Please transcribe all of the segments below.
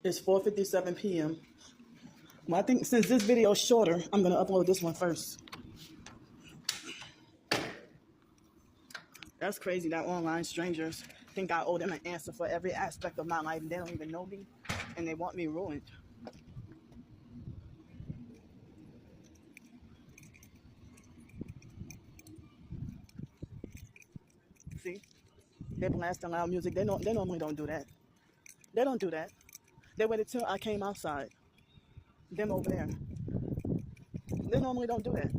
It's 4:57 p.m. Well, I think since this video is shorter, I'm going to upload this one first. That's crazy that online strangers think I owe them an answer for every aspect of my life. They don't even know me, and they want me ruined. See? They blasting loud music. They normally don't do that. They don't do that. They waited till I came outside. Them over there. They normally don't do that.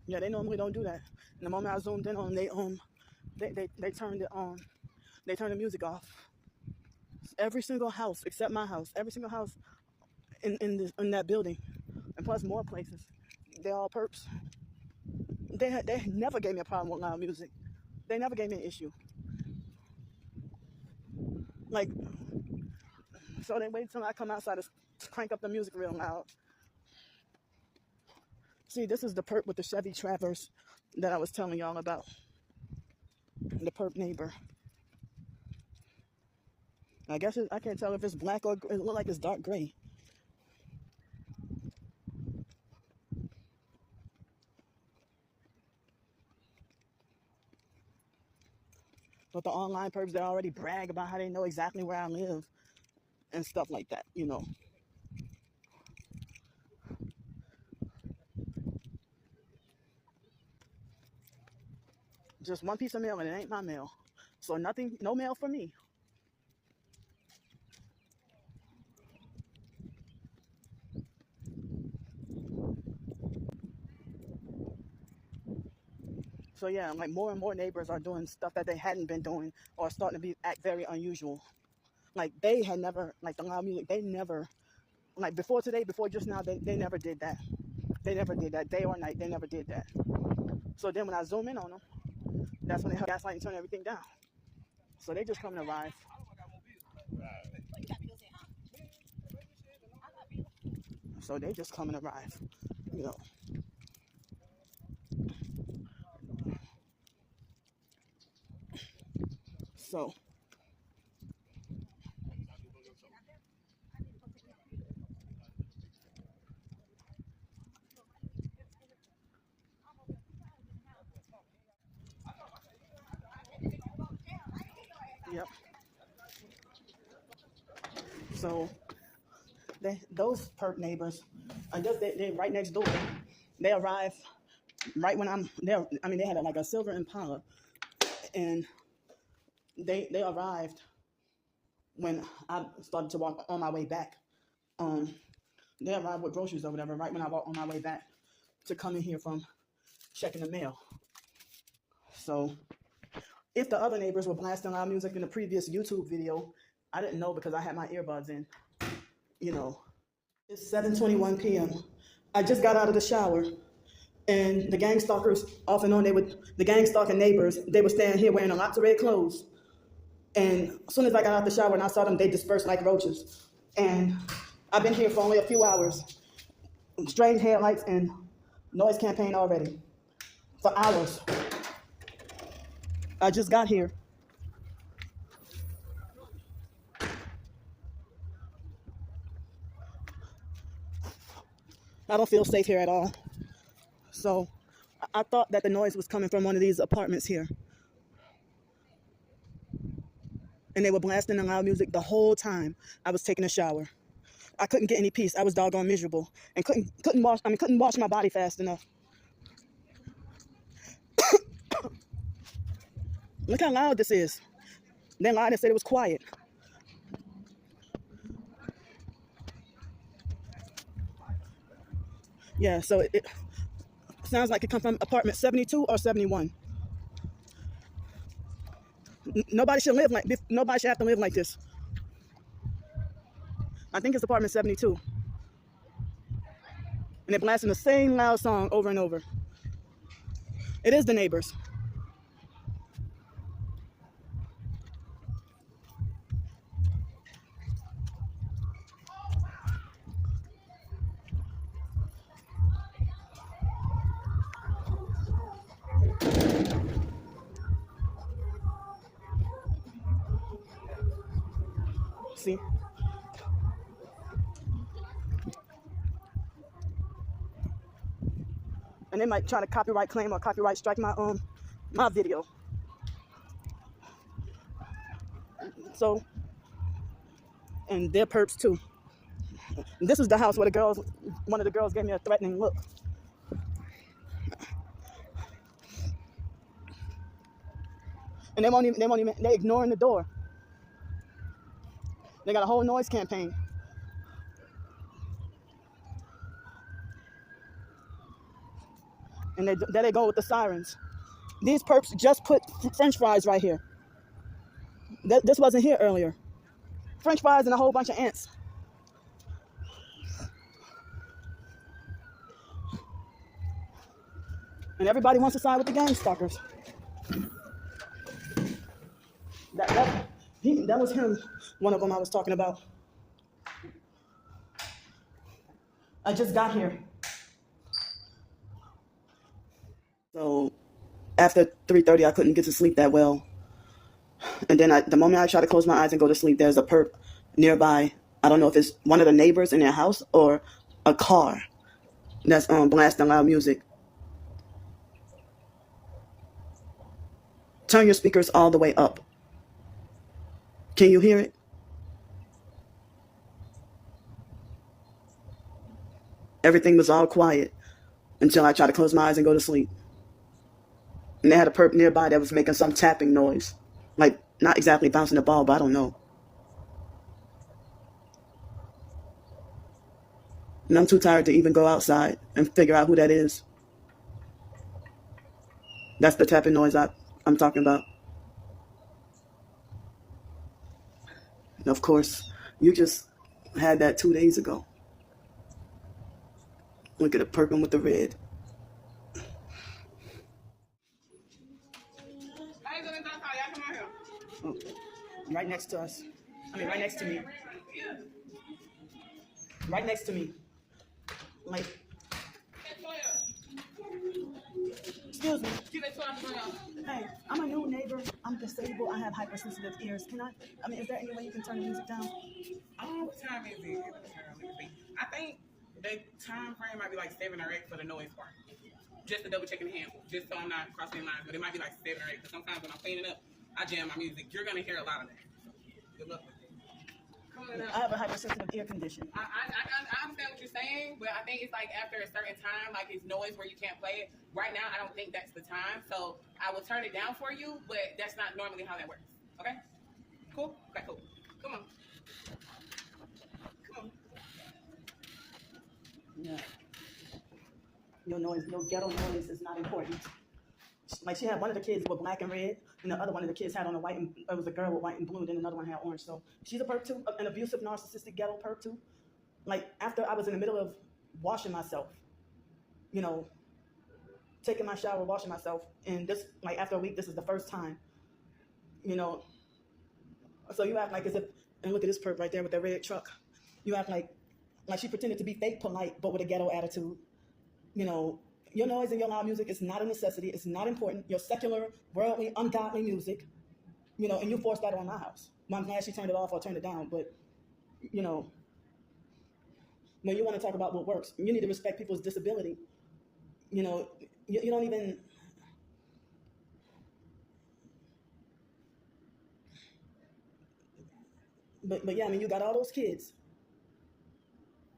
Yeah, they normally don't do that. And the moment I zoomed in on them, they turned it on. They turned the music off. Every single house except my house. Every single house in that building, and plus more places. They're all perps. They never gave me a problem with loud music. They never gave me an issue. Like, so they wait till I come outside to crank up the music real loud. See, this is the perp with the Chevy Traverse that I was telling y'all about. The perp neighbor. I guess I can't tell if it's black or it looks like it's dark gray. But the online perps, they already brag about how they know exactly where I live and stuff like that, you know. Just one piece of mail and it ain't my mail. So nothing, no mail for me. So yeah, like more and more neighbors are doing stuff that they hadn't been doing or starting to act very unusual. Like they had never, like the loud music, they never, like before today, before just now, they never did that. They never did that, day or night, they never did that. So then when I zoom in on them, that's when they have gaslight and turn everything down. So they just come to arrive. So they just come and arrive, you know. So yep. So those perp neighbors, I guess they right next door. They arrive right when I'm there. I mean, they had like a silver Impala, and they arrived when I started to walk on my way back. Um, they arrived with groceries or whatever right when I walked on my way back to come in here from checking the mail. So if the other neighbors were blasting loud music in the previous YouTube video, I didn't know because I had my earbuds in, you know. It's 7:21 p.m. I just got out of the shower, and the gang stalkers, off and on, the gang stalking neighbors, they were standing here wearing lots of red clothes. And as soon as I got out the shower and I saw them, they dispersed like roaches. And I've been here for only a few hours. Strange headlights and noise campaign already. For hours. I just got here. I don't feel safe here at all. So I thought that the noise was coming from one of these apartments here. And they were blasting the loud music the whole time I was taking a shower. I couldn't get any peace. I was doggone miserable and couldn't wash my body fast enough. Look how loud this is. Then lied and said it was quiet. Yeah, so it sounds like it comes from apartment 72 or 71. Nobody should have to live like this. I think it's apartment 72. And they're blasting the same loud song over and over. It is the neighbors. See? And they might try to copyright claim or copyright strike my video. So, and they're perps too. This is the house where one of the girls gave me a threatening look. And they're ignoring the door. They got a whole noise campaign. And there they go with the sirens. These perps just put French fries right here. This wasn't here earlier. French fries and a whole bunch of ants. And everybody wants to side with the gang stalkers. That was him, one of them I was talking about. I just got here. So after 3:30, I couldn't get to sleep that well. And then the moment I try to close my eyes and go to sleep, there's a perp nearby. I don't know if it's one of the neighbors in their house or a car that's blasting loud music. Turn your speakers all the way up. Can you hear it? Everything was all quiet until I tried to close my eyes and go to sleep. And they had a perp nearby that was making some tapping noise. Like, not exactly bouncing the ball, but I don't know. And I'm too tired to even go outside and figure out who that is. That's the tapping noise I'm talking about. And of course, you just had that 2 days ago. Look at the purple with the red. Oh, right next to us. I mean, right next to me. Right next to me. Like, excuse me. Hey, I'm a new neighbor. I'm disabled. I have hypersensitive ears. I mean, is there any way you can turn the music down? What time is it? I think the time frame might be like 7 or 8 for the noise part. Just to double check in the hand, just so I'm not crossing lines. But it might be like 7 or 8. Because sometimes when I'm cleaning up, I jam my music. You're gonna hear a lot of that. Good luck with it. I have a hypersensitive ear condition. I understand what you're saying, but I think it's like after a certain time, like it's noise where you can't play it. Right now, I don't think that's the time. So I will turn it down for you, but that's not normally how that works. Okay? Cool? Okay, cool. Come on. Come on. Yeah. Your ghetto noise is not important. Like, she had one of the kids with black and red, and the other one of the kids had on a white, and it was a girl with white and blue, then another one had orange. So she's a perp too, an abusive, narcissistic ghetto perp too. Like, after I was in the middle of washing myself, taking my shower, washing myself, and this, like, after a week, this is the first time, So you act like as if, and look at this perp right there with that red truck. You act like she pretended to be fake polite, but with a ghetto attitude. Your noise and your loud music is not a necessity. It's not important. Your secular, worldly, ungodly music, and you forced that on my house. Well, I'm glad she turned it off or turned it down, but, when you want to talk about what works, you need to respect people's disability. You don't even... But yeah, I mean, you got all those kids.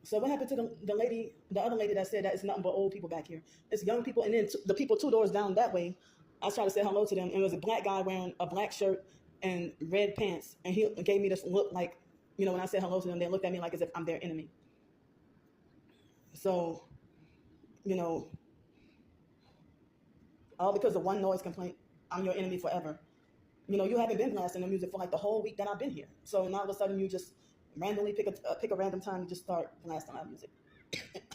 So what happened to the other lady that said that it's nothing but old people back here? It's young people, and then the people 2 doors down that way, I was trying to say hello to them, and it was a black guy wearing a black shirt and red pants, and he gave me this look like, when I said hello to them, they looked at me like as if I'm their enemy. So, all because of one noise complaint, I'm your enemy forever. You haven't been blasting the music for like the whole week that I've been here. So now all of a sudden you just randomly pick a random time and just start blasting our music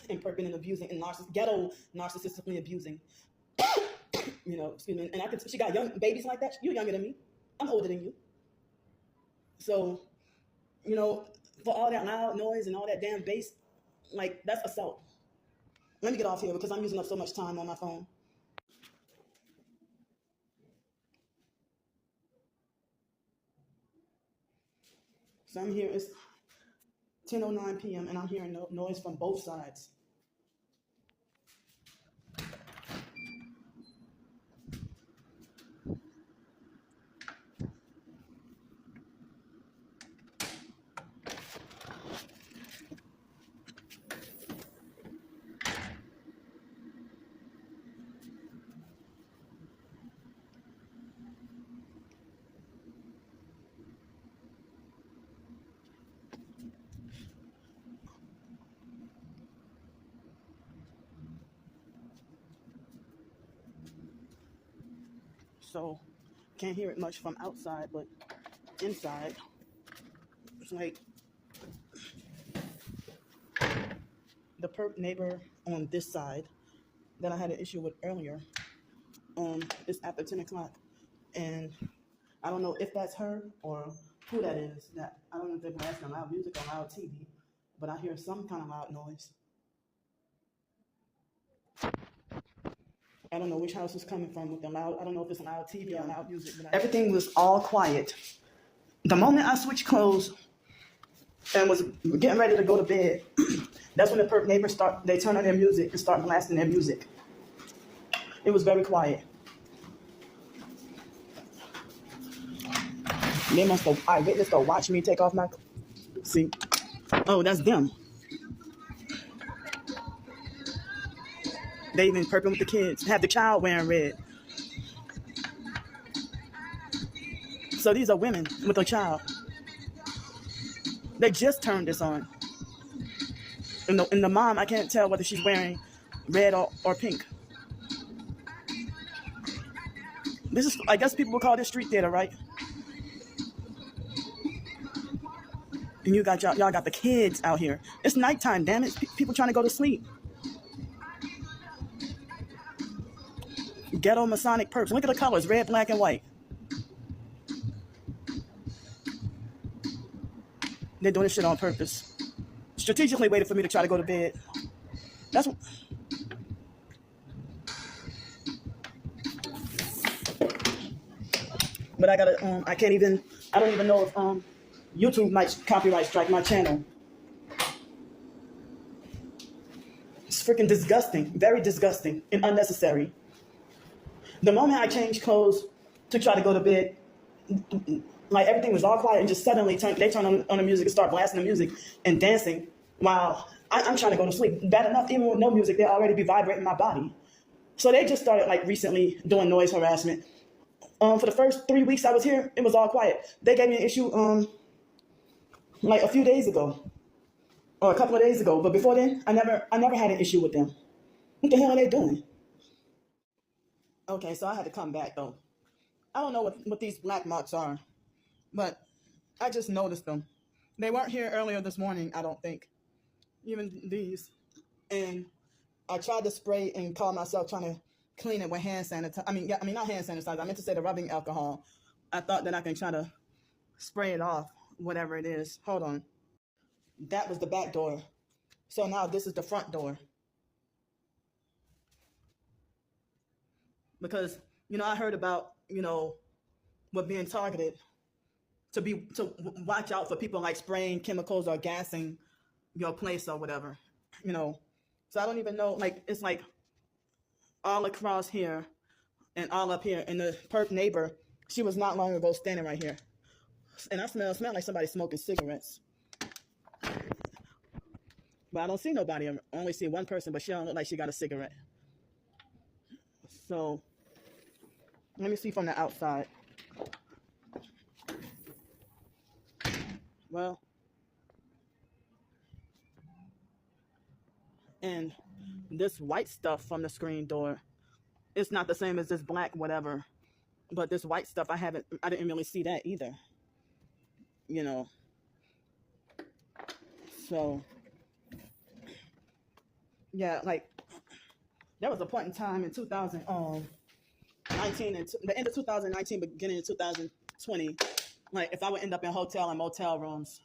and perping and abusing and ghetto narcissistically abusing. Excuse me. And she got young babies like that. You're younger than me. I'm older than you. So, for all that loud noise and all that damn bass, like, that's assault. Let me get off here because I'm using up so much time on my phone. So I'm here, it's 10:09 p.m. and I'm hearing noise from both sides. So can't hear it much from outside, but inside, it's like the perp neighbor on this side that I had an issue with earlier. It's after 10 o'clock, and I don't know if that's her or who that is. That I don't know if they're blasting loud music or loud TV, but I hear some kind of loud noise. I don't know which house it's coming from with the loud. I don't know if it's loud TV or loud music. But everything was all quiet. The moment I switched clothes and was getting ready to go to bed, that's when the perp neighbors they turn on their music and start blasting their music. It was very quiet. They must have, I witnessed to watch me take off my, see, oh, that's them. They even perping with the kids, have the child wearing red. So these are women with a child. They just turned this on. And the mom, I can't tell whether she's wearing red or pink. This is, I guess people would call this street theater, right? And you got y'all got the kids out here. It's nighttime, damn it. People trying to go to sleep. Ghetto Masonic perps. Look at the colors, red, black, and white. They're doing this shit on purpose. Strategically waited for me to try to go to bed. That's what. But I gotta, I don't even know if YouTube might copyright strike my channel. It's freaking disgusting, very disgusting and unnecessary. The moment I changed clothes to try to go to bed, like everything was all quiet and just suddenly they turn on the music and start blasting the music and dancing while I'm trying to go to sleep. Bad enough, even with no music, they'll already be vibrating my body. So they just started like recently doing noise harassment. For the first 3 weeks I was here, it was all quiet. They gave me an issue like a few days ago or a couple of days ago. But before then, I never had an issue with them. What the hell are they doing? Okay, so I had to come back though. I don't know what these black marks are, but I just noticed them. They weren't here earlier this morning, I don't think. Even these. And I tried to spray and call myself trying to clean it with hand sanitizer. I mean, not hand sanitizer. I meant to say the rubbing alcohol. I thought that I can try to spray it off, whatever it is. Hold on. That was the back door. So now this is the front door. Because, I heard about, what being targeted to watch out for people like spraying chemicals or gassing your place or whatever, So I don't even know, like, it's like all across here and all up here. And the perp neighbor, she was not long ago standing right here. And I smell like somebody smoking cigarettes. But I don't see nobody. I only see one person, but she don't look like she got a cigarette. So let me see from the outside. Well, and this white stuff from the screen door, it's not the same as this black whatever. But this white stuff, I didn't really see that either. So, yeah, like, there was a point in time in 2019, and the end of 2019, beginning of 2020, like, if I would end up in hotel and motel rooms,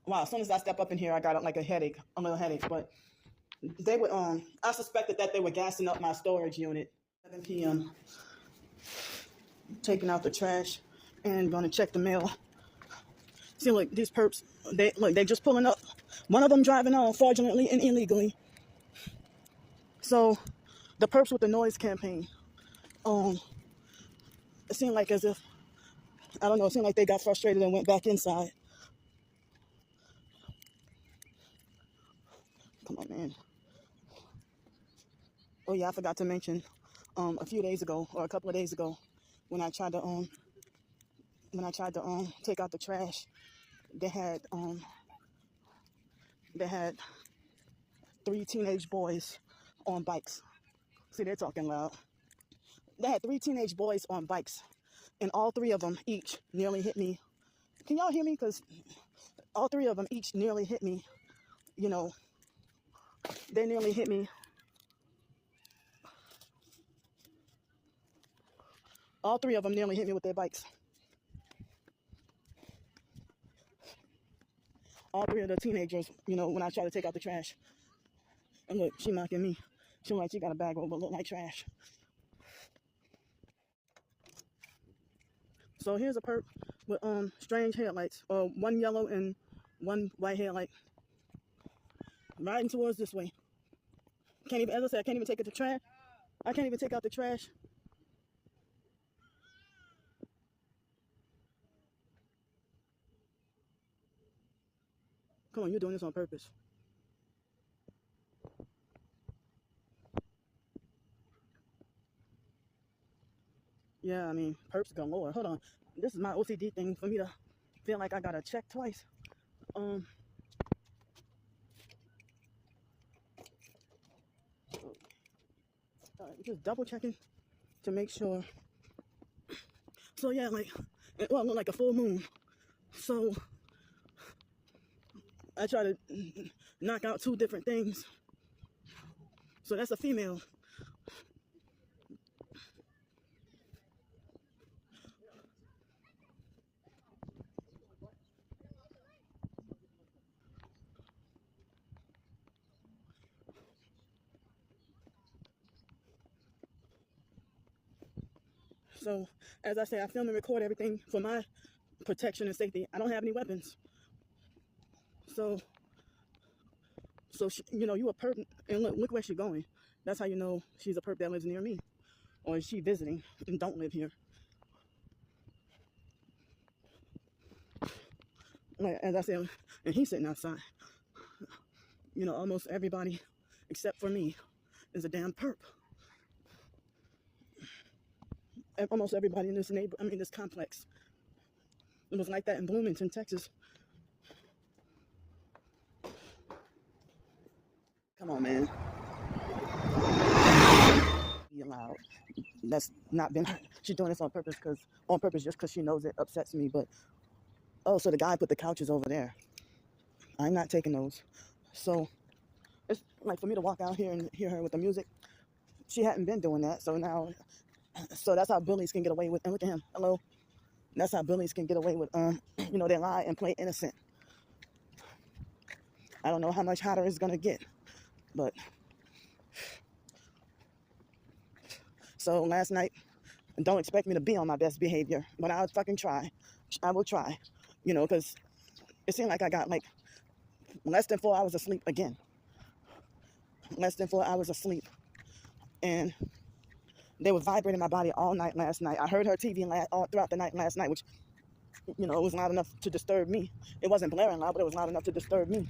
wow, as soon as I step up in here, I got like a little headache, but they would, I suspected that they were gassing up my storage unit. 7 p.m. Taking out the trash and going to check the mail. See, look, these perps, they just pulling up. One of them driving on fraudulently and illegally. So the perps with the noise campaign, it seemed like as if, I don't know, it seemed like they got frustrated and went back inside. Come on, man. Oh yeah, I forgot to mention, a few days ago or a couple of days ago, when I tried to take out the trash, they had 3 teenage boys on bikes. See, they're talking loud. They had 3 teenage boys on bikes, and all 3 of them each nearly hit me. Can y'all hear me? Because all 3 of them each nearly hit me. You know, they nearly hit me. All 3 of them nearly hit me with their bikes. All 3 of the teenagers, you know, when I tried to take out the trash. And look, she mocking me. She like she got a bag of what look like trash. So here's a perp with strange headlights, or one yellow and one white headlight, riding towards this way. Can't even, as I said, I can't even take it to trash. I can't even take out the trash. Come on, you're doing this on purpose. Yeah, I mean, perps galore. Hold on. This is my OCD thing for me to feel like I gotta check twice. Just double checking to make sure. So yeah, like, well, it looked like a full moon. So I try to knock out 2 different things. So that's a female. So as I say, I film and record everything for my protection and safety. I don't have any weapons. So she, you know, you a perp, and look where she's going. That's how you know she's a perp that lives near me, or is she visiting and don't live here. Like, as I said, and he's sitting outside. You know, almost everybody, except for me, is a damn perp. Almost everybody in this this complex. It was like that in Bloomington, Texas. Come on, man. Be allowed. That's not been. She's doing this on purpose just because she knows it upsets me. But oh, so the guy put the couches over there. I'm not taking those. So it's like for me to walk out here and hear her with the music. She hadn't been doing that, so now, so that's how bullies can get away with. And look at him. Hello. That's how bullies can get away with, you know, they lie and play innocent. I don't know how much hotter it's gonna get, but so last night, don't expect me to be on my best behavior, but I'll fucking try. I will try, you know, because it seemed like I got like less than 4 hours of sleep again. Less than 4 hours of sleep, and they were vibrating my body all night last night. I heard her TV all throughout the night last night, which, you know, it was loud enough to disturb me. It wasn't blaring loud, but it was loud enough to disturb me.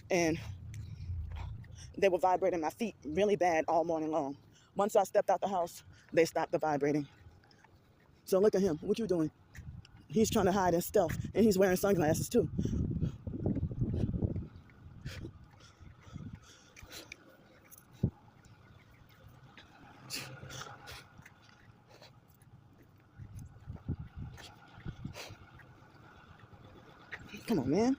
And they were vibrating my feet really bad all morning long. Once I stepped out the house, they stopped the vibrating. So look at him. What you doing? He's trying to hide his stealth, and he's wearing sunglasses too. Come on, man.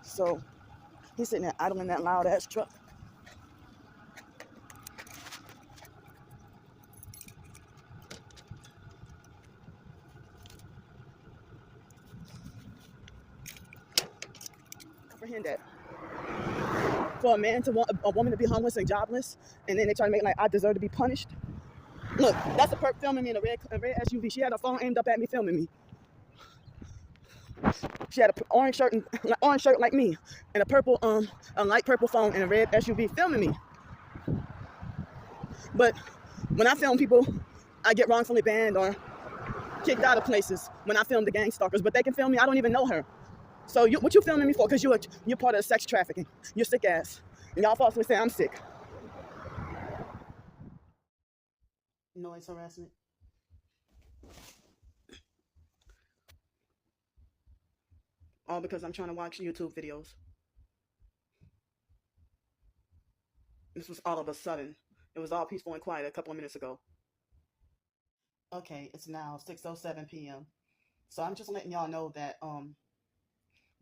So he's sitting there idling that loud ass truck. comprehend that. For a man to want a woman to be homeless and jobless, and then they try to make like I deserve to be punished. Look, that's a perp filming me in a red SUV. She had her phone aimed up at me, filming me. She had an orange shirt like me, and a light purple phone in a red SUV, filming me. But when I film people, I get wrongfully banned or kicked out of places when I film the gang stalkers. But they can film me. I don't even know her. So what you filming me for? Because you're part of the sex trafficking. You're sick ass, and y'all falsely say I'm sick. Noise harassment. All because I'm trying to watch YouTube videos. This was all of a sudden. It was all peaceful and quiet a couple of minutes ago. Okay, it's now 6:07 p.m. So I'm just letting y'all know that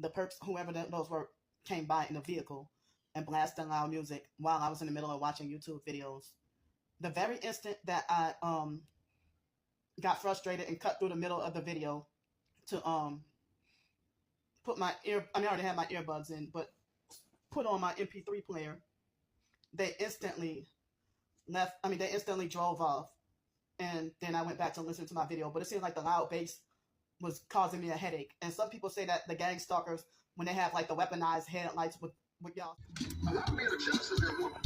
the perps, whoever those were, came by in a vehicle and blasted loud music while I was in the middle of watching YouTube videos. The very instant that I got frustrated and cut through the middle of the video to put my I already had my earbuds in, but put on my MP3 player, they instantly they instantly drove off. And then I went back to listen to my video. But it seemed like the loud bass was causing me a headache. And some people say that the gang stalkers, when they have like the weaponized headlights with y'all. A lot of men are jealous of their woman.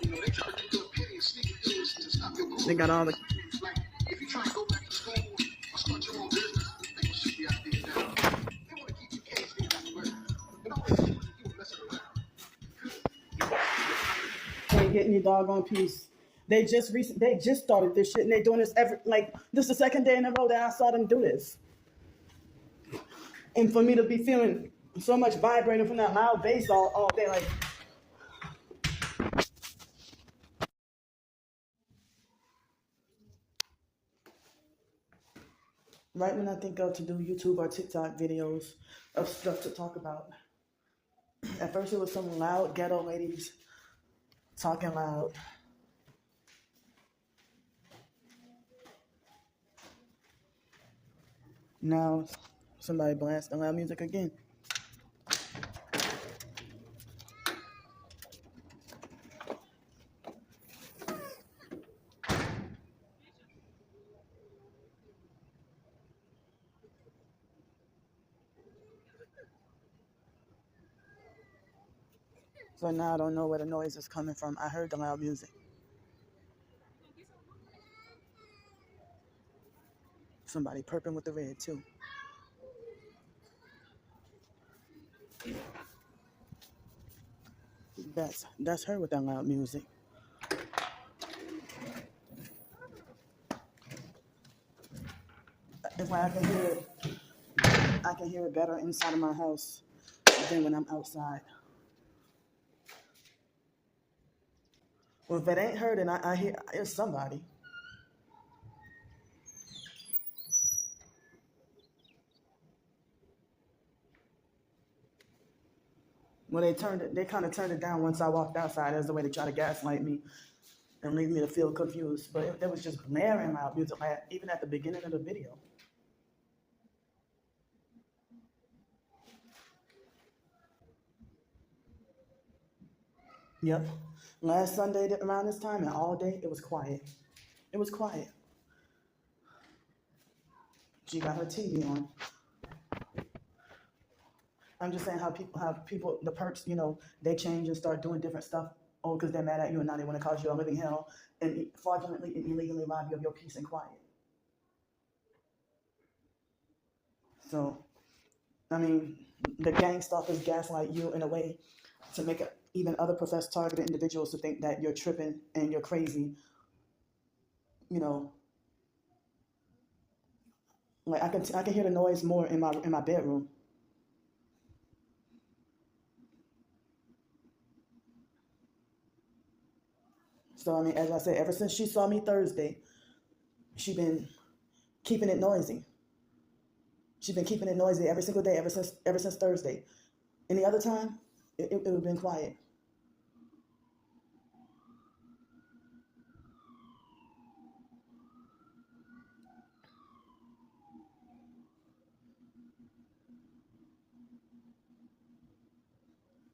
You know, they try to do a pity and sneak deals to stop your growth. They got all the. Like, if you try to go back to school or start your own business, they will shoot you out there now. They want to keep you caged in that way. But always you were messing around. Ain't getting your doggone piece. They just started this shit, and they doing this this is the second day in a row that I saw them do this. And for me to be feeling so much vibrating from that loud bass all day, like. Right when I think of to do YouTube or TikTok videos of stuff to talk about. At first it was some loud ghetto ladies talking loud. Now somebody blasting loud music again. So now I don't know where the noise is coming from. I heard the loud music. Somebody perping with the red too. That's her with that loud music. It's like I can hear it better inside of my house than when I'm outside. Well, if it ain't her, then I hear it's somebody. Well, they kind of turned it down once I walked outside as the way they try to gaslight me and leave me to feel confused. But it was just blaring loud music, even at the beginning of the video. Yep. Last Sunday around this time and all day, it was quiet. It was quiet. She got her TV on. I'm just saying how people, the perks, they change and start doing different stuff. Oh, because they're mad at you and now they want to cause you a living hell and fraudulently and illegally rob you of your peace and quiet. So, I mean, the gang stalkers gaslight you in a way to make even other professed targeted individuals to think that you're tripping and you're crazy. Like I can hear the noise more in my bedroom. So I mean, as I said, ever since she saw me Thursday, she been keeping it noisy. She's been keeping it noisy every single day ever since Thursday. Any other time, it would have been quiet.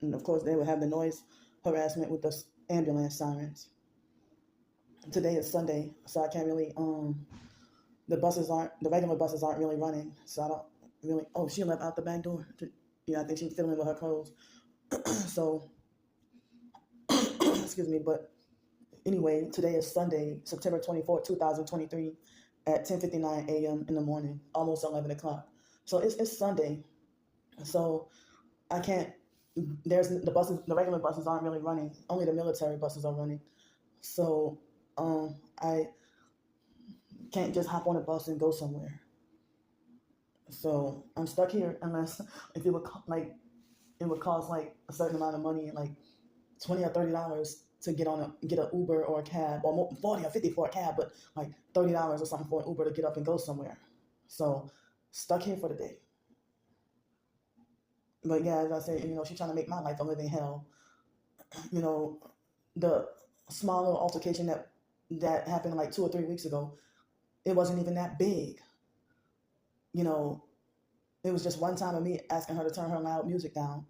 And of course, they would have the noise harassment with the ambulance sirens. Today is Sunday, so I can't really, the regular buses aren't really running, so I don't really, oh, she left out the back door. Yeah, I think she's fiddling with her clothes. So, excuse me, but anyway, today is Sunday, September 24th, 2023 at 10:59 a.m. in the morning, almost 11 o'clock. So it's Sunday. So I can't, the regular buses aren't really running. Only the military buses are running. So I can't just hop on a bus and go somewhere. So I'm stuck here unless if it would it would cost like a certain amount of money, like $20 or $30 to get an Uber or a cab, or 40 or 50 for a cab, but like $30 or something for an Uber to get up and go somewhere. So stuck here for the day. But yeah, as I said, she's trying to make my life a living hell. The small little altercation that happened like 2 or 3 weeks ago, it wasn't even that big. It was just one time of me asking her to turn her loud music down,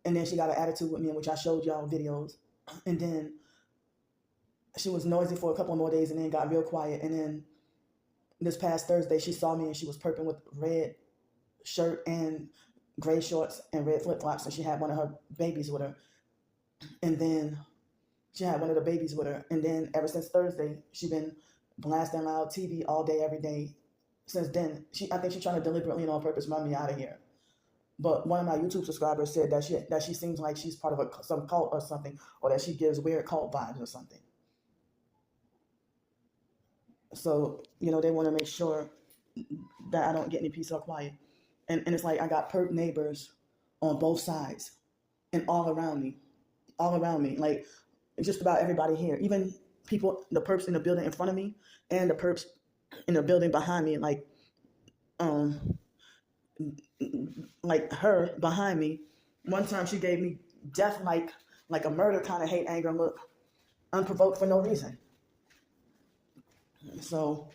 and then she got an attitude with me, in which I showed y'all videos, and then she was noisy for a couple more days, and then got real quiet, and then this past Thursday she saw me and she was perping with red shirt and gray shorts and red flip-flops, and she had one of her babies with her, and then she had one of the babies with her, and then ever since Thursday she been blasting loud TV all day every day. Since then, I think she's trying to deliberately and on purpose run me out of here. But one of my YouTube subscribers said that she seems like she's part of some cult or something, or that she gives weird cult vibes or something. So they want to make sure that I don't get any peace or quiet, and it's like I got perp neighbors on both sides and all around me, like just about everybody here, even people, the perps in the building in front of me and the perps in the building behind me, like her behind me. One time she gave me death like a murder kind of hate anger look, unprovoked for no reason. So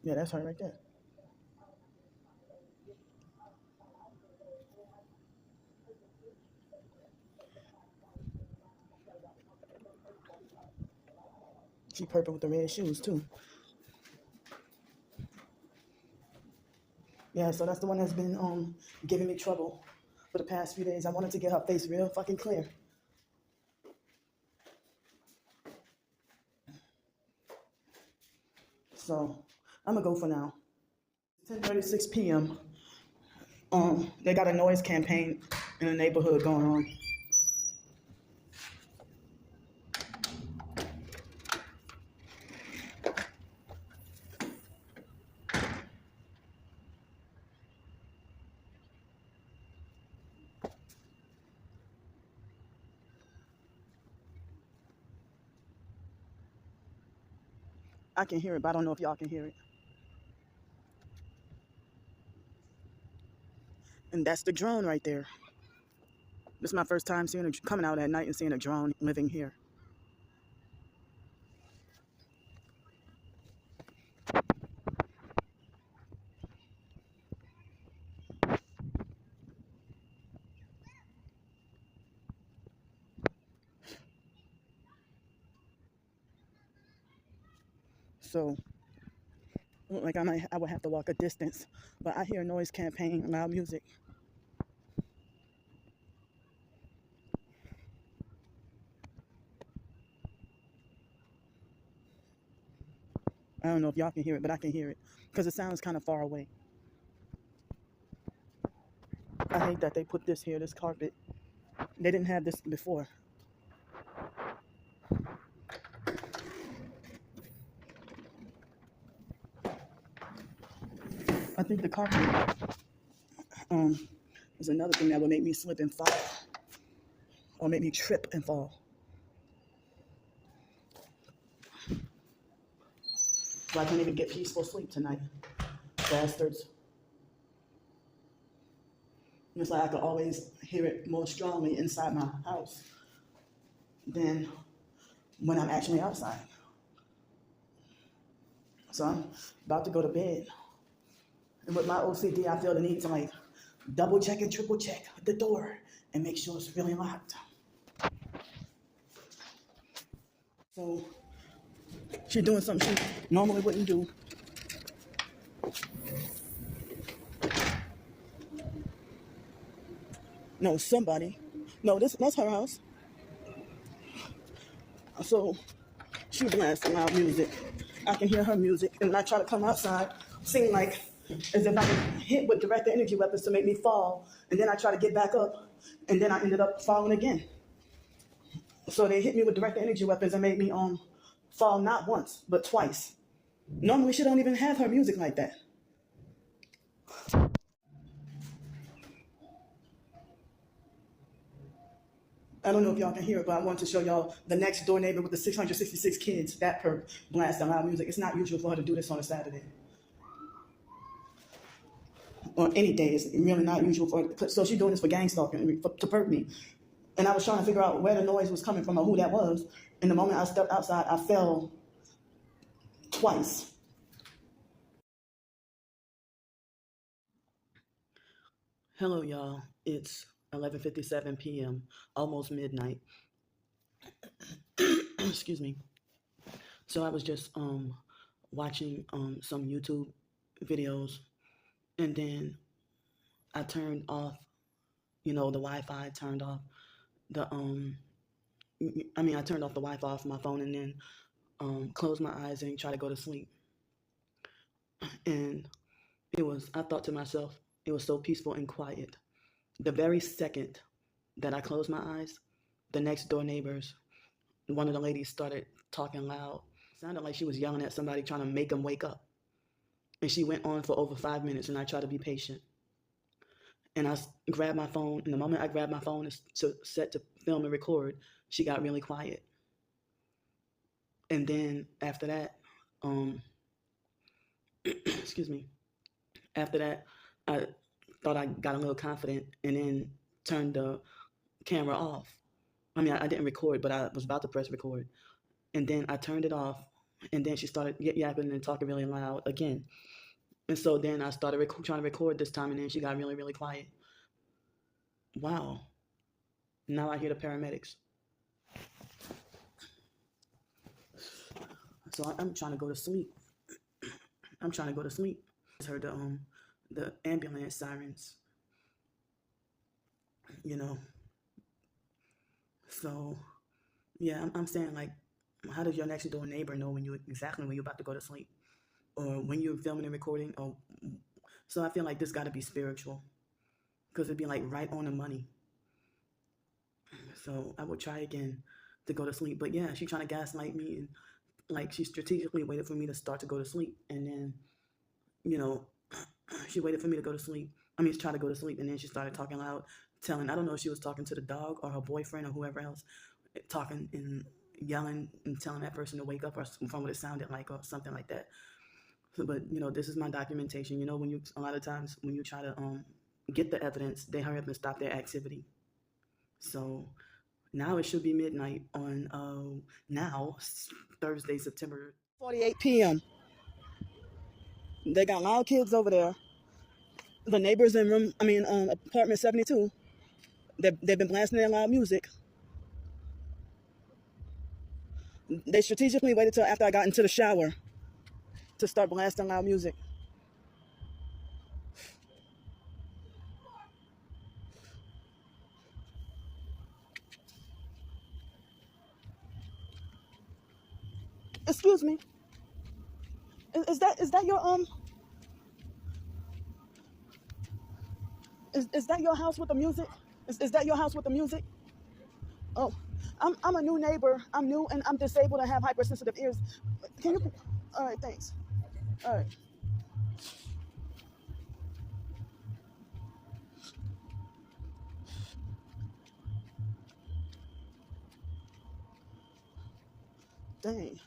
yeah, that's her right there. She purple with the red shoes too. Yeah, so that's the one that's been giving me trouble for the past few days. I wanted to get her face real fucking clear. So I'm gonna go for now. 10:36 p.m. They got a noise campaign in the neighborhood going on. I can hear it, but I don't know if y'all can hear it. And that's the drone right there. This is my first time coming out at night and seeing a drone living here. So like I would have to walk a distance, but I hear a noise campaign, loud music. I don't know if y'all can hear it, but I can hear it because it sounds kind of far away. I hate that they put this here, this carpet. They didn't have this before. I think the carpet is another thing that would make me slip and fall, or make me trip and fall. So I can't even get peaceful sleep tonight. Bastards. It's like I could always hear it more strongly inside my house than when I'm actually outside. So I'm about to go to bed. And with my OCD, I feel the need to like double check and triple check the door and make sure it's really locked. So she's doing something she normally wouldn't do. No, somebody. No, that's her house. So she blasts loud music. I can hear her music, and when I try to come outside, seem like as if I get hit with direct energy weapons to make me fall, and then I try to get back up, and then I ended up falling again. So they hit me with direct energy weapons and made me fall not once but twice. Normally she don't even have her music like that. I don't know if y'all can hear it, but I wanted to show y'all the next door neighbor with the 666 kids. That per blast loud music. It's not usual for her to do this on a Saturday. Or any day. It's really not usual for her. So she's doing this for gang stalking, to perp me. And I was trying to figure out where the noise was coming from or who that was. And the moment I stepped outside, I fell twice. Hello, y'all. It's 11:57 p.m., almost midnight. Excuse me. So I was just watching some YouTube videos, and then I turned off, the Wi-Fi. Turned off the I turned off the Wi-Fi off my phone, and then closed my eyes and tried to go to sleep. And I thought to myself, it was so peaceful and quiet. The very second that I closed my eyes, the next door neighbors, one of the ladies started talking loud. It sounded like she was yelling at somebody trying to make them wake up. And she went on for over 5 minutes, and I tried to be patient. And I grabbed my phone, and the moment I grabbed my phone set to film and record, she got really quiet. And then after that, excuse me, after that, I thought I got a little confident and then turned the camera off. I didn't record, but I was about to press record. And then I turned it off, and then she started yapping and talking really loud again. And so then I started trying to record this time, and then she got really, really quiet. Wow. Now I hear the paramedics. So I'm trying to go to sleep. I'm trying to go to sleep. I heard the ambulance sirens, you know. So yeah, I'm saying, like, how does your next door neighbor know exactly when you're about to go to sleep, or when you're filming and recording? Or so I feel like this got to be spiritual, because it'd be like right on the money. So I would try again to go to sleep, but yeah, she's trying to gaslight me, and like she strategically waited for me to start to go to sleep, and then you know she waited for me to go to sleep. Try to go to sleep, and then she started talking loud, I don't know if she was talking to the dog or her boyfriend or whoever else, talking and yelling and telling that person to wake up, or from what it sounded like, or something like that. But this is my documentation. A lot of times when you try to get the evidence, they hurry up and stop their activity. So now it should be midnight on now Thursday, September 48 p.m. They got loud kids over there. The neighbors in apartment 72. They've been blasting their loud music. They strategically waited till after I got into the shower to start blasting loud music. Excuse me. Is that your is that your house with the music? Is that your house with the music? Oh, I'm a new neighbor. I'm new and I'm disabled and have hypersensitive ears. Can you? All right, thanks. All right. Dang.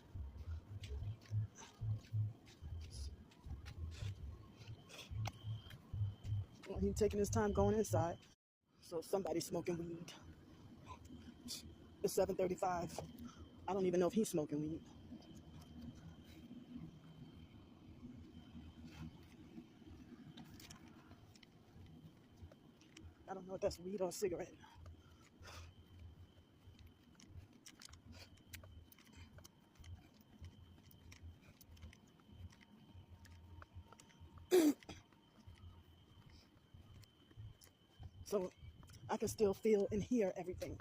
Well, he's taking his time going inside. So somebody's smoking weed. It's 7:35. I don't even know if he's smoking weed. I don't know if that's weed or a cigarette. So I can still feel and hear everything.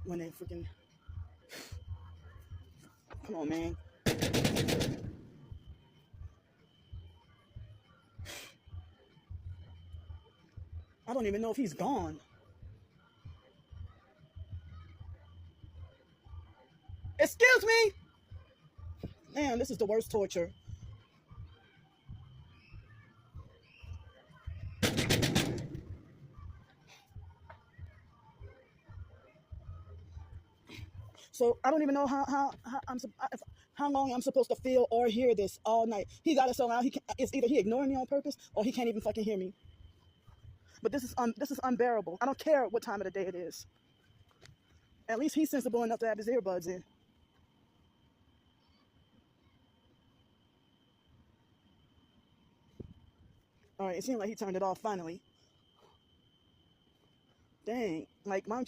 When they freaking, come on, man. I don't even know if he's gone. Excuse me. Man, this is the worst torture. So I don't even know how long I'm supposed to feel or hear this all night. He got it so loud. It's either he ignoring me on purpose or he can't even fucking hear me. But this is unbearable. I don't care what time of the day it is. At least he's sensible enough to have his earbuds in. All right, it seemed like he turned it off finally. Dang, like mom.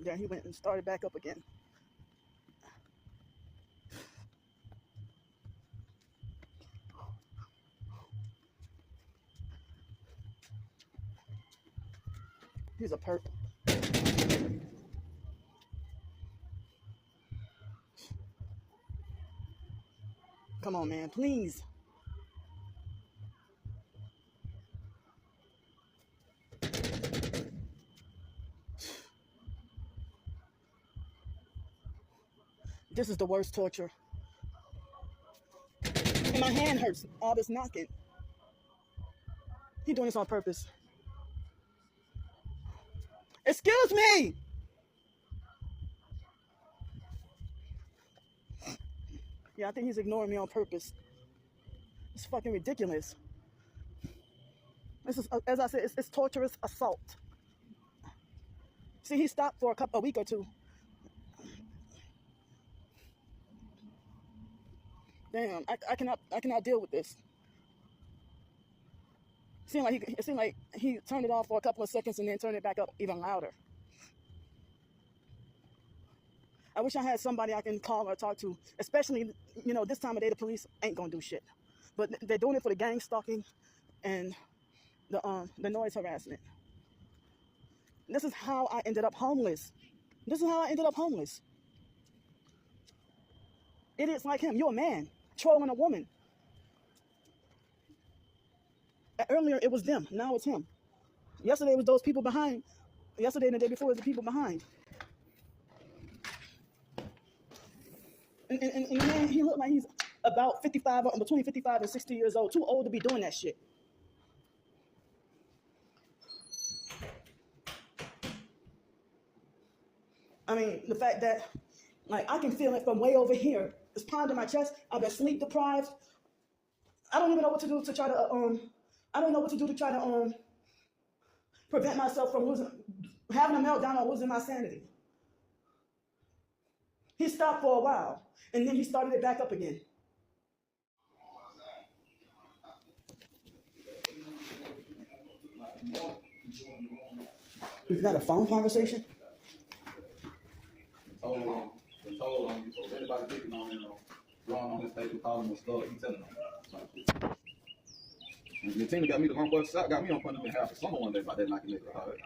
Yeah, he went and started back up again. He's a perp. Come on, man, please. This is the worst torture. And my hand hurts. All this knocking. He doing this on purpose. Excuse me. Yeah, I think he's ignoring me on purpose. It's fucking ridiculous. This is, as I said, it's torturous assault. See, he stopped for a week or two. Damn, I cannot deal with this. It seemed like he turned it off for a couple of seconds and then turned it back up even louder. I wish I had somebody I can call or talk to, especially, this time of day the police ain't gonna do shit. But they're doing it for the gang stalking and the noise harassment. This is how I ended up homeless. This is how I ended up homeless. Idiots like him. You're a man trolling a woman. Earlier it was them. Now it's him. Yesterday it was those people behind. Yesterday and the day before it was the people behind. And the man, he looked like he's about 55, or between 55 and 60 years old. Too old to be doing that shit. I mean, the fact that, like, I can feel it from way over here. It's pounding my chest. I've been sleep deprived. I don't even know what to do to try to, I don't know what to do to try to, prevent myself from having a meltdown or losing my sanity. He stopped for a while, and then he started it back up again. Is that a phone conversation? Told on you. So anybody picking on him, drawing on his table, calling him stuff, he telling them. And the team got me the wrong boy shot, got me on front of him in half of summer one day about that knocking nigga hard.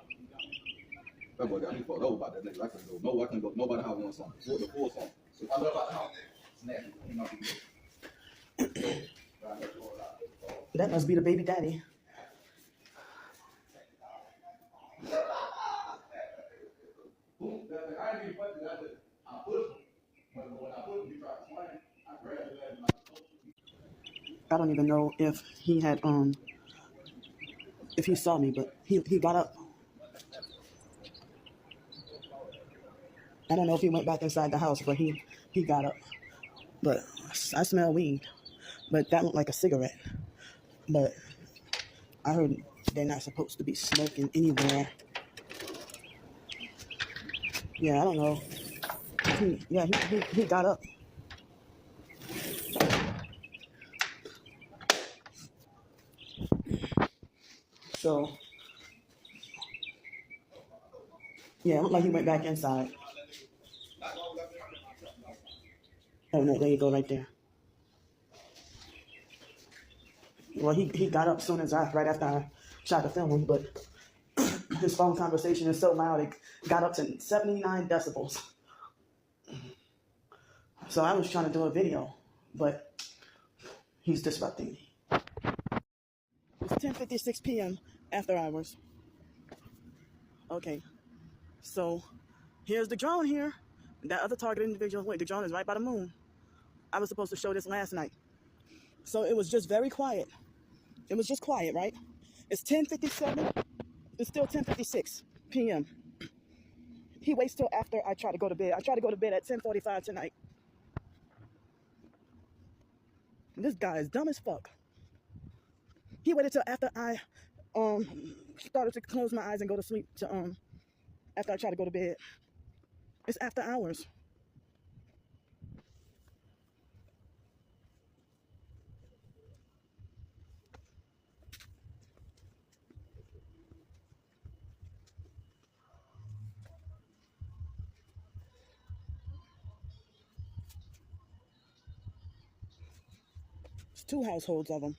That boy got me fucked over about that nigga. I couldn't go nobody house one song. The full song. So I love about the house. That must be the baby daddy. I don't even know if he had if he saw me, but he got up. I don't know if he went back inside the house, but he got up. But I smell weed, but that looked like a cigarette. But I heard they're not supposed to be smoking anywhere. Yeah, I don't know. He got up. So yeah, it looked like he went back inside. Oh no, there you go right there. Well, he got up soon as right after I tried to film him, but his phone conversation is so loud it got up to 79 decibels. So I was trying to do a video, but he's disrupting me. It's 10:56 p.m. after hours. Okay, so here's the drone here. That other target individual, wait, the drone is right by the moon. I was supposed to show this last night. So it was just very quiet. It was just quiet, right? It's 10:57. It's still 10:56 p.m. He waits till after I try to go to bed. I try to go to bed at 10:45 tonight. This guy is dumb as fuck. He waited till after I started to close my eyes and go to sleep to after I tried to go to bed. It's after hours. It's two households of them.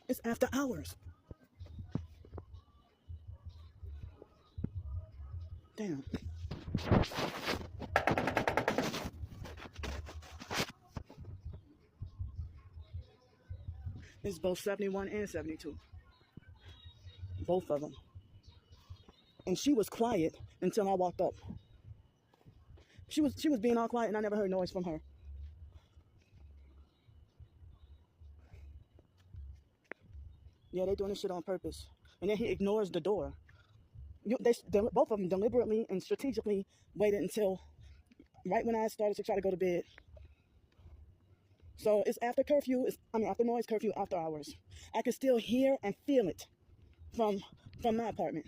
It's after hours. Damn. It's both 71 and 72. Both of them. And she was quiet until I walked up. She was being all quiet and I never heard noise from her. Yeah, they're doing this shit on purpose. And then he ignores the door. Both of them deliberately and strategically waited until right when I started to try to go to bed. So it's after curfew. After noise curfew, after hours. I can still hear and feel it from my apartment.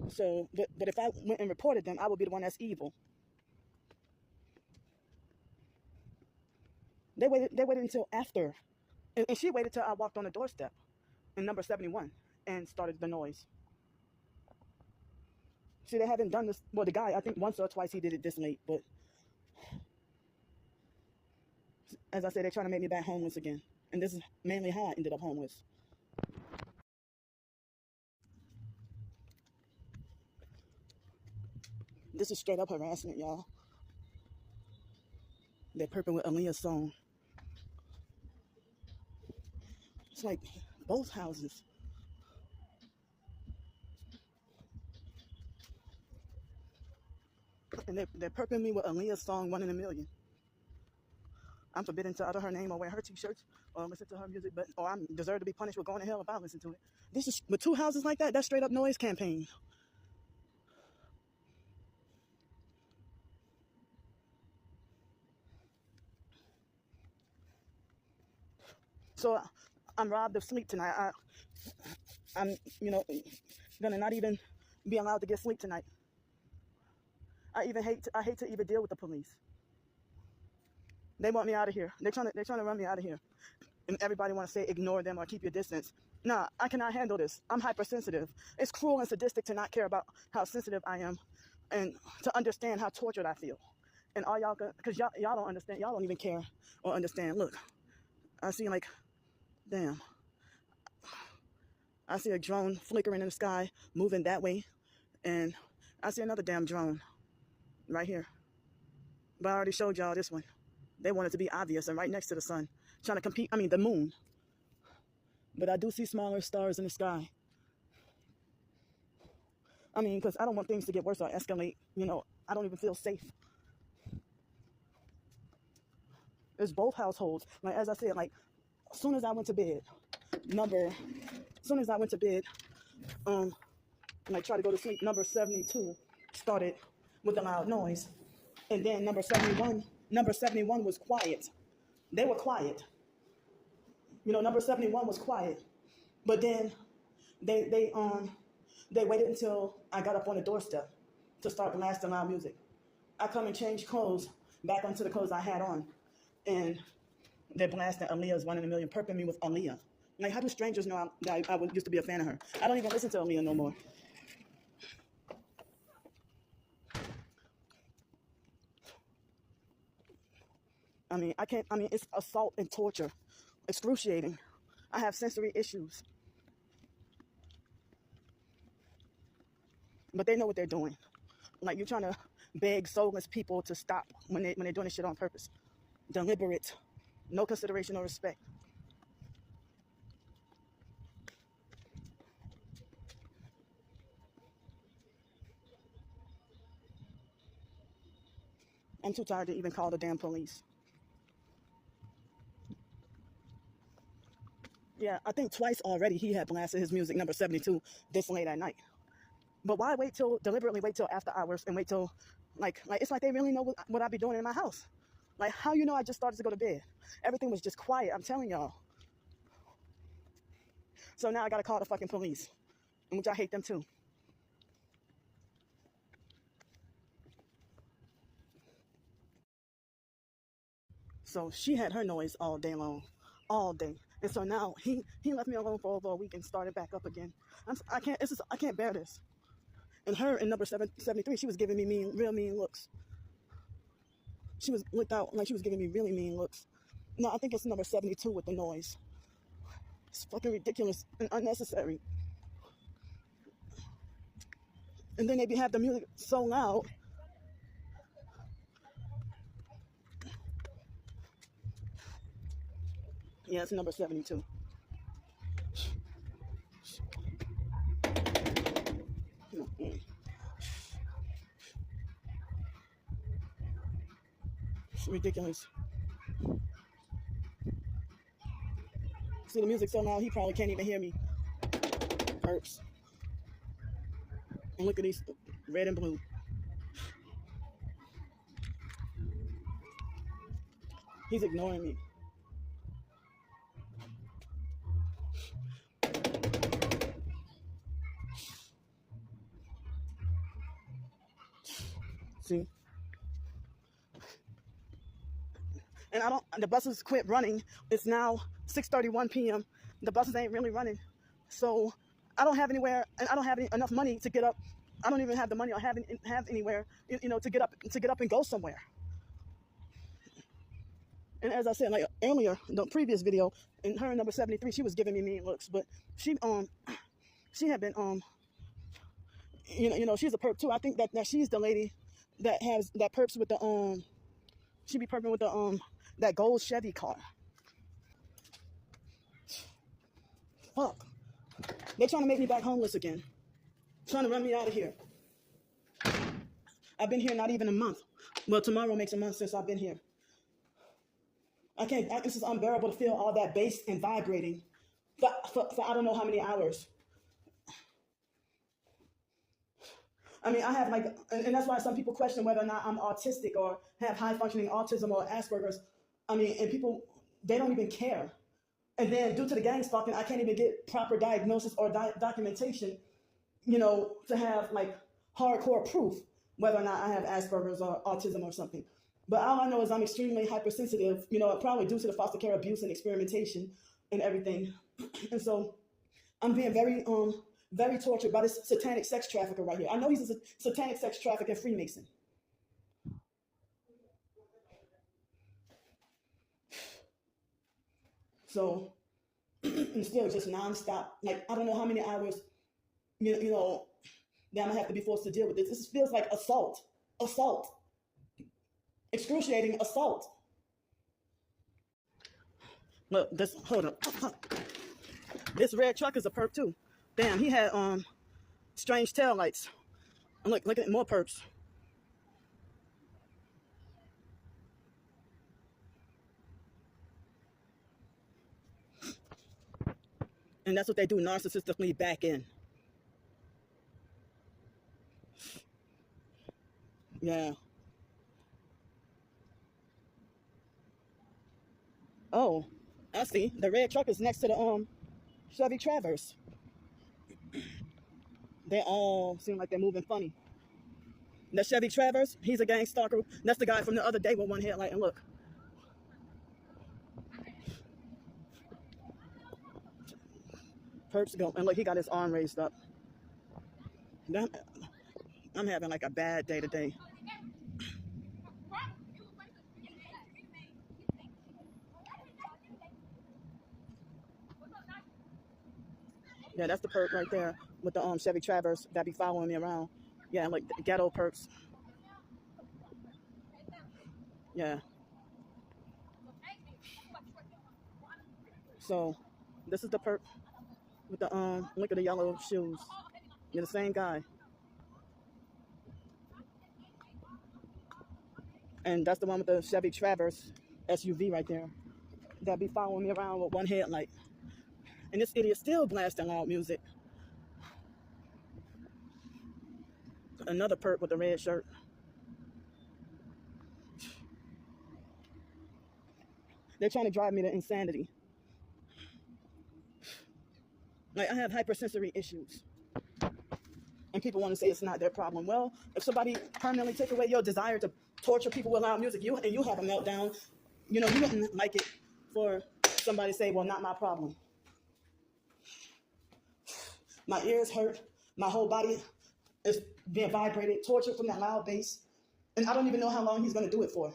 So, but if I went and reported them, I would be the one that's evil. They waited until after, and she waited till I walked on the doorstep in number 71 and started the noise. See, they haven't done this. Well, the guy, I think once or twice he did it this late, but as I said, they're trying to make me back homeless again. And this is mainly how I ended up homeless. This is straight up harassment, y'all. They're perping with Aaliyah's song. It's like both houses. And they're perping me with Aaliyah's song, One in a Million. I'm forbidden to utter her name or wear her t-shirts or listen to her music, or I deserve to be punished with going to hell if I listen to it. This is, with two houses like that, that's straight up noise campaign. So I'm robbed of sleep tonight. I'm, gonna not even be allowed to get sleep tonight. I hate to even deal with the police. They want me out of here. They're trying to run me out of here. And everybody want to say ignore them or keep your distance. Nah, I cannot handle this. I'm hypersensitive. It's cruel and sadistic to not care about how sensitive I am and to understand how tortured I feel. And all y'all, because y'all don't understand. Y'all don't even care or understand. Look, I see like, damn. I see a drone flickering in the sky, moving that way. And I see another damn drone. right here. But I already showed y'all this one. They want it to be obvious and right next to the sun, trying to compete. I mean, the moon. But I do see smaller stars in the sky. I mean, because I don't want things to get worse or escalate. I don't even feel safe. It's both households. Like, as I said, like, as soon as I went to bed, like, try to go to sleep, number 72 started with a loud noise. And then number 71 was quiet. They were quiet. Number 71 was quiet. But then they waited until I got up on the doorstep to start blasting loud music. I come and change clothes back onto the clothes I had on, and they're blasting Aaliyah's One in a Million, perping me with Aaliyah. Like, how do strangers know that I used to be a fan of her? I don't even listen to Aaliyah no more. It's assault and torture. Excruciating. I have sensory issues. But they know what they're doing. Like, you're trying to beg soulless people to stop when they're doing this shit on purpose. Deliberate. No consideration or respect. I'm too tired to even call the damn police. Yeah, I think twice already he had blasted his music, number 72, this late at night. But why deliberately wait till after hours and wait till, like it's like they really know what I be doing in my house. Like, how I just started to go to bed? Everything was just quiet, I'm telling y'all. So now I gotta call the fucking police, which I hate them too. So she had her noise all day long, all day. And so now he left me alone for over a week and started back up again. I can't bear this. And her in number 73, she was giving me real mean looks. She was looked out like she was giving me really mean looks. No, I think it's number 72 with the noise. It's fucking ridiculous and unnecessary. And then they have the music so loud. Yeah, it's number 72. It's ridiculous. See, the music so loud, he probably can't even hear me. Perps. And look at these, red and blue. He's ignoring me. See? And the buses quit running. It's now 6:31 p.m. The buses ain't really running. So I don't have anywhere, and I don't have enough money to get up. I don't even have the money or have anywhere, to get up and go somewhere. And as I said, like earlier, the previous video, in her number 73, she was giving me mean looks, but she had been she's a perp too. I think that she's the lady that perps with the she be perping with the that gold Chevy car. Fuck. They're trying to make me back homeless again. Trying to run me out of here. I've been here not even a month. Well, tomorrow makes a month since I've been here. This is unbearable to feel all that bass and vibrating for I don't know how many hours. I mean, I have and that's why some people question whether or not I'm autistic or have high functioning autism or Asperger's. I mean, and people, they don't even care. And then due to the gang stalking, I can't even get proper diagnosis or documentation, to have hardcore proof whether or not I have Asperger's or autism or something. But all I know is I'm extremely hypersensitive, probably due to the foster care abuse and experimentation and everything. And so I'm being very tortured by this satanic sex trafficker right here. I know he's a satanic sex trafficker and Freemason. So, and still just nonstop. Like, I don't know how many hours, that I'm gonna have to be forced to deal with this. This feels like assault. Assault. excruciating assault. Look, this, hold up. This red truck is a perp too. Damn, he had strange tail lights. Look at more perps. And that's what they do narcissistically back in. Yeah. Oh, I see. The red truck is next to the Chevy Traverse. They all seem like they're moving funny. The Chevy Traverse, he's a gang stalker. That's the guy from the other day with one headlight. And look. Perps go. And look, he got his arm raised up. I'm having like a bad day today. Yeah, that's the perp right there with the Chevy Traverse that be following me around. Yeah, like ghetto perps. Yeah. So this is the perp with the look at the yellow shoes. You're the same guy. And that's the one with the Chevy Traverse SUV right there that be following me around with one headlight. And this idiot still blasting loud music. Another perp with a red shirt. They're trying to drive me to insanity. Like, I have hypersensory issues. And people want to say it's not their problem. Well, if somebody permanently take away your desire to torture people with loud music, you have a meltdown, you wouldn't like it for somebody to say, well, not my problem. My ears hurt. My whole body is being vibrated, tortured from that loud bass. And I don't even know how long he's going to do it for.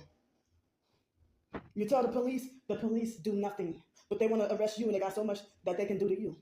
You tell the police do nothing. But they want to arrest you, and they got so much that they can do to you.